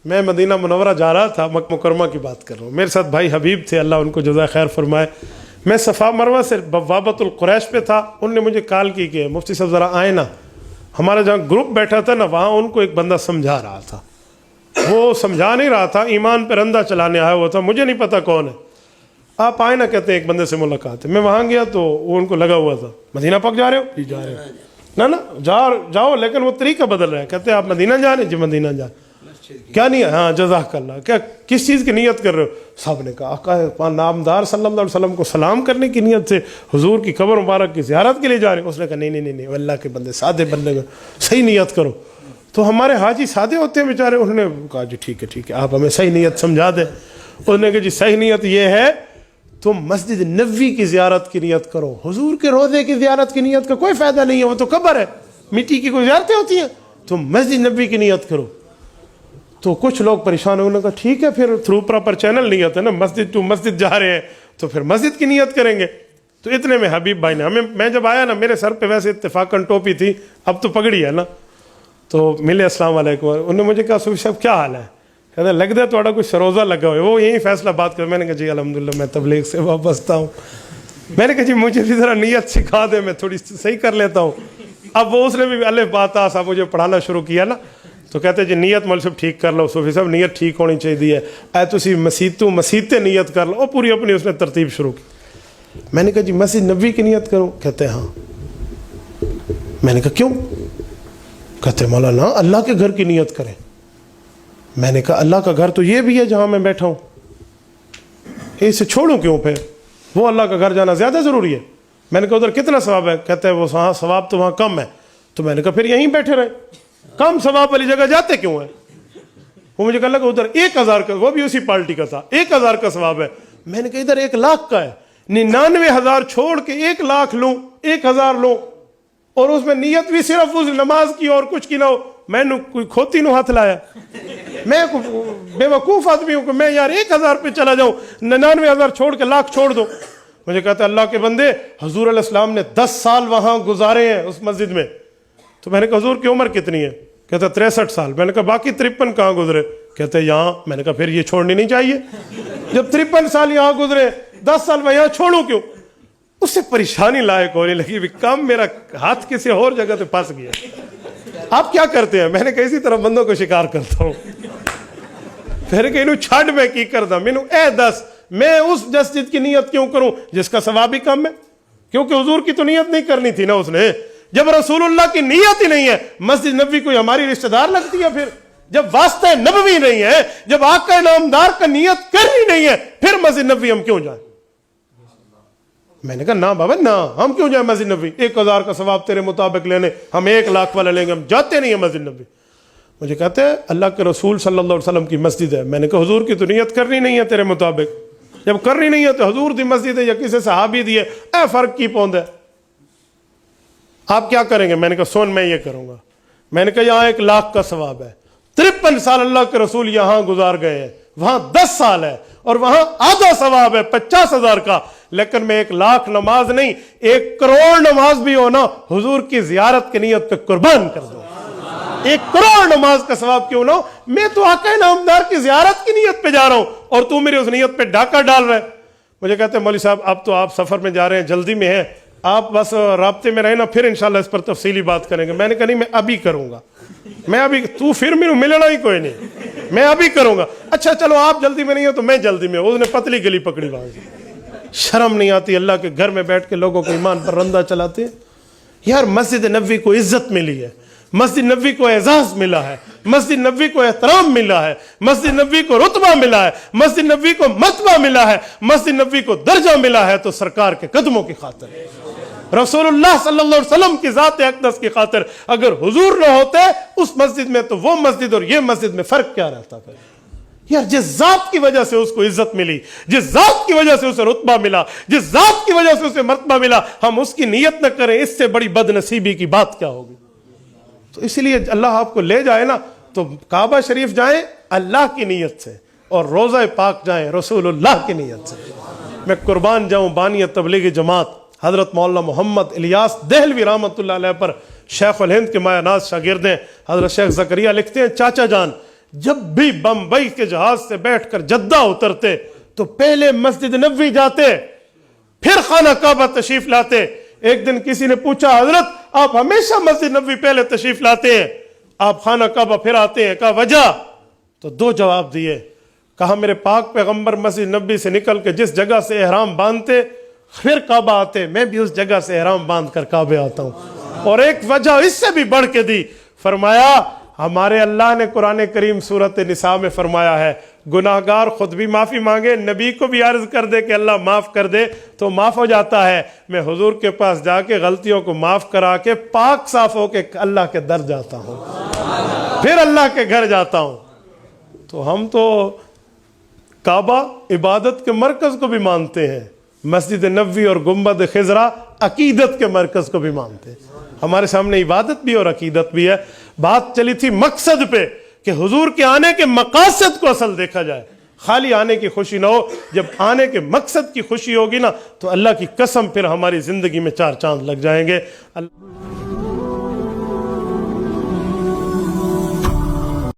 میں مدینہ منورہ جا رہا تھا، مکہ مکرمہ کی بات کر رہا ہوں، میرے ساتھ بھائی حبیب تھے، اللہ ان کو جزائے خیر فرمائے. میں صفا مروہ سے بوابۃ القریش پہ تھا، ان نے مجھے کال کی کہ مفتی صاحب ذرا آئے نا. ہمارا جہاں گروپ بیٹھا تھا نا، وہاں ان کو ایک بندہ سمجھا رہا تھا. وہ سمجھا نہیں رہا تھا، ایمان پہ رندہ چلانے آیا ہوا تھا، مجھے نہیں پتا کون ہے. آپ آئے نا، کہتے ہیں ایک بندے سے ملاقات ہے. میں وہاں گیا تو وہ ان کو لگا ہوا تھا، مدینہ پاک جا رہے ہو؟ جی جا رہے ہو. نہ جاؤ، لیکن وہ طریقہ بدل رہے ہیں. کہتے ہیں آپ مدینہ جا رہے ہیں؟ جی مدینہ جا. کیا نہیں؟ ہاں جزاک اللہ. کیا کس چیز کی نیت کر رہے ہو؟ صاحب نے کہا آقا نامدار صلی اللہ علیہ وسلم کو سلام کرنے کی نیت سے حضور کی قبر مبارک کی زیارت کے لیے جا رہے ہیں. اس نے کہا نہیں، اللہ کے بندے سادے بندے میں صحیح نیت کرو. تو ہمارے حاجی سادے ہوتے ہیں بیچارے، انہوں نے کہا جی ٹھیک ہے، آپ ہمیں صحیح نیت سمجھا دیں. انہوں نے کہا جی صحیح نیت یہ ہے، تم مسجد نبوی کی زیارت کی نیت کرو. حضور کے روضے کی زیارت کی نیت کا کوئی فائدہ نہیں ہے، وہ تو قبر ہے، مٹی کی کوئی زیارتیں ہوتی ہیں. تم مسجد نبوی کی نیت کرو. تو کچھ لوگ پریشان ہوئے، انہوں نے کہا ٹھیک ہے، پھر تھرو پراپر چینل نیت ہے نا، مسجد ٹو مسجد جا رہے ہیں تو پھر مسجد کی نیت کریں گے. تو اتنے میں حبیب بھائی نے میں جب آیا نا، میرے سر پہ ویسے اتفاقاً ٹوپی تھی، اب تو پگڑی ہے نا. تو ملے السلام علیکم. انہوں نے مجھے کہا صوفی صاحب کیا حال ہے؟ کہتے ہیں لگتا ہے تھوڑا کوئی سروزہ لگا ہوا ہے. وہ یہی فیصلہ بات کر. میں نے کہا جی الحمدللہ میں تبلیغ سے وابستہ ہوں. میں نے کہا جی مجھے بھی ذرا نیت سکھا دے، میں تھوڑی صحیح کر لیتا ہوں. اب وہ اس نے بھی الف بات صاحب مجھے پڑھانا شروع کیا نا. تو کہتے جی نیت مول صاحب ٹھیک کر لو. صوفی صاحب نیت ٹھیک ہونی چاہیے، اے تسی مسیت نیت کر لو. وہ پوری اپنی اس نے ترتیب شروع کی. میں نے کہا جی مسجد نبوی کی نیت کروں. کہتے ہیں ہاں. میں نے کہا کیوں؟ کہتے مولانا اللہ کے گھر کی نیت کریں. میں نے کہا اللہ کا گھر تو یہ بھی ہے جہاں میں بیٹھا ہوں، اسے چھوڑوں کیوں؟ پھر وہ اللہ کا گھر جانا زیادہ ضروری ہے. میں نے کہا ادھر کتنا ثواب ہے؟ کہتے ہیں وہ ثواب تو وہاں کم ہے. تو میں نے کہا پھر یہیں بیٹھے رہے، کم ثواب والی جگہ جاتے کیوں ہیں؟ وہ مجھے کہا لگا ادھر 1000 کا، وہ بھی اسی پارٹی کا تھا، 1000 کا ثواب ہے. میں نے کہا ادھر 1,00,000 کا ہے. 99,000 چھوڑ کے 1,00,000 لوں، 1,000 لوں، اور اس میں نیت بھی صرف اس نماز کی اور کچھ کی نہ ہو. میں نے کوئی کھوتی نو ہاتھ لایا. میں بے وقوف آدمی ہوں کہ میں یار 1,000 پہ چلا جاؤں، 99,000 چھوڑ کے 1,00,000 چھوڑ دو. مجھے کہتا ہے اللہ کے بندے حضور علیہ السلام نے 10 سال وہاں گزارے ہیں اس مسجد میں. تو میں نے کہا حضور کی عمر کتنی ہے؟ کہتا 63 سال. میں نے کہا باقی 53 کہاں گزرے؟ کہتے یہاں. میں نے کہا پھر یہ چھوڑنی نہیں چاہیے. جب 53 سال یہاں گزرے، 10 سال میں یہاں چھوڑوں کیوں؟ اس سے پریشانی لائق ہونے لگی، بھی کم میرا ہاتھ کسی اور جگہ پہ پھنس گیا. آپ کیا کرتے ہیں؟ میں نے کہا اسی طرح بندوں کو شکار کرتا ہوں. پھر کہ انہوں چھاڑ میں کی کردا مینوں اے دس میں اس مسجد کی نیت کیوں کروں جس کا ثواب ہی کم ہے؟ کیونکہ حضور کی تو نیت نہیں کرنی تھی نا اس نے. جب رسول اللہ کی نیت ہی نہیں ہے، مسجد نبوی کوئی ہماری رشتہ دار لگتی ہے؟ پھر جب واسطہ نبوی نہیں ہے، جب آقا نامدار کا نیت کرنی نہیں ہے، پھر مسجد نبوی ہم کیوں جائیں؟ میں نے کہا نہ بابا نہ، ہم کیوں جائیں مسجد نبوی؟ 1,000 کا ثواب تیرے مطابق لینے، ہم 1,00,000 والا لیں گے، ہم جاتے نہیں ہیں مسجد نبوی. مجھے کہتے ہیں اللہ کے رسول صلی اللہ علیہ وسلم کی مسجد ہے. میں نے کہا حضور کی تو نیت کرنی نہیں ہے تیرے مطابق. جب کرنی نہیں ہے تو حضور دی مسجد ہے یا کسی صحابی دی ہے، اے فرق کی پوند ہے؟ آپ کیا کریں گے؟ میں نے کہا سن میں یہ کروں گا. میں نے کہا یہاں 1,00,000 کا ثواب ہے، 53 سال اللہ کے رسول یہاں گزار گئے ہیں، وہاں 10 سال ہے، اور وہاں آدھا ثواب ہے 50,000 کا. لیکن میں 1,00,000 نماز نہیں، 1 کروڑ نماز بھی ہو نا، حضور کی زیارت کی نیت پہ قربان کر دو. 1 کروڑ نماز کا ثواب کیوں نہ ہو؟ میں تو آقا نامدار کی زیارت کی نیت پہ جا رہا ہوں اور تو میری اس نیت پہ ڈاکہ ڈال رہے. مجھے کہتے ہیں مولوی صاحب اب تو آپ سفر میں جا رہے ہیں، جلدی میں ہیں، آپ بس رابطے میں رہنا، پھر انشاءاللہ اس پر تفصیلی بات کریں گے. میں نے کہا نہیں میں ابھی کروں گا، میں ابھی، تو پھر میرے ملنا ہی کوئی نہیں، میں ابھی کروں گا. اچھا چلو آپ جلدی میں نہیں ہو تو میں جلدی میں. اس نے پتلی گلی پکڑی وہاں سے. شرم نہیں آتی؟ اللہ کے گھر میں بیٹھ کے لوگوں کو ایمان پر رندہ چلاتے ہیں. یار مسجد نبوی کو عزت ملی ہے، مسجد نبوی کو اعزاز ملا ہے، مسجد نبوی کو احترام ملا ہے، مسجد نبوی کو رتبہ ملا ہے، مسجد نبوی کو مرتبہ ملا ہے، مسجد نبوی کو درجہ ملا ہے. تو سرکار کے قدموں کی خاطر، رسول اللہ صلی اللہ علیہ وسلم کی ذات اقدس کی خاطر، اگر حضور نہ ہوتے اس مسجد میں تو وہ مسجد اور یہ مسجد میں فرق کیا رہتا پھر؟ یار جس ذات کی وجہ سے اس کو عزت ملی، جس ذات کی وجہ سے اسے رتبہ ملا، جس ذات کی وجہ سے اسے مرتبہ ملا، ہم اس کی نیت نہ کریں، اس سے بڑی بد نصیبی کی بات کیا ہوگی؟ تو اس لیے اللہ آپ کو لے جائے نا تو کعبہ شریف جائیں اللہ کی نیت سے، اور روضہ پاک جائیں رسول اللہ کی نیت سے. میں قربان جاؤں بانی تبلیغی جماعت حضرت مولانا محمد الیاس دہلوی رحمۃ اللہ علیہ پر، شیخ الہند کے مایہ ناز شاگرد ہیں. حضرت شیخ زکریا لکھتے ہیں چاچا جان جب بھی بمبئی کے جہاز سے بیٹھ کر جدہ اترتے تو پہلے مسجد نبوی جاتے، پھر خانہ کعبہ تشریف لاتے۔ ایک دن کسی نے پوچھا حضرت آپ ہمیشہ مسجد نبوی پہلے تشریف لاتے ہیں، آپ خانہ کعبہ پھر آتے ہیں، کہا وجہ؟ تو دو جواب دیے۔ کہا میرے پاک پیغمبر مسجد نبوی سے نکل کے جس جگہ سے احرام باندھتے پھر کعبہ آتے، میں بھی اس جگہ سے احرام باندھ کر کعبے آتا ہوں۔ اور ایک وجہ اس سے بھی بڑھ کے دی، فرمایا ہمارے اللہ نے قرآن کریم سورۃ نساء میں فرمایا ہے گناہگار خود بھی معافی مانگے، نبی کو بھی عرض کر دے کہ اللہ معاف کر دے تو معاف ہو جاتا ہے۔ میں حضور کے پاس جا کے غلطیوں کو معاف کرا کے پاک صاف ہو کے اللہ کے در جاتا ہوں، پھر اللہ کے گھر جاتا ہوں۔ تو ہم تو کعبہ عبادت کے مرکز کو بھی مانتے ہیں، مسجد نبوی اور گنبد خضرا عقیدت کے مرکز کو بھی مانتے ہیں۔ ہمارے سامنے عبادت بھی اور عقیدت بھی ہے۔ بات چلی تھی مقصد پہ کہ حضور کے آنے کے مقاصد کو اصل دیکھا جائے، خالی آنے کی خوشی نہ ہو۔ جب آنے کے مقصد کی خوشی ہوگی نا تو اللہ کی قسم پھر ہماری زندگی میں چار چاند لگ جائیں گے۔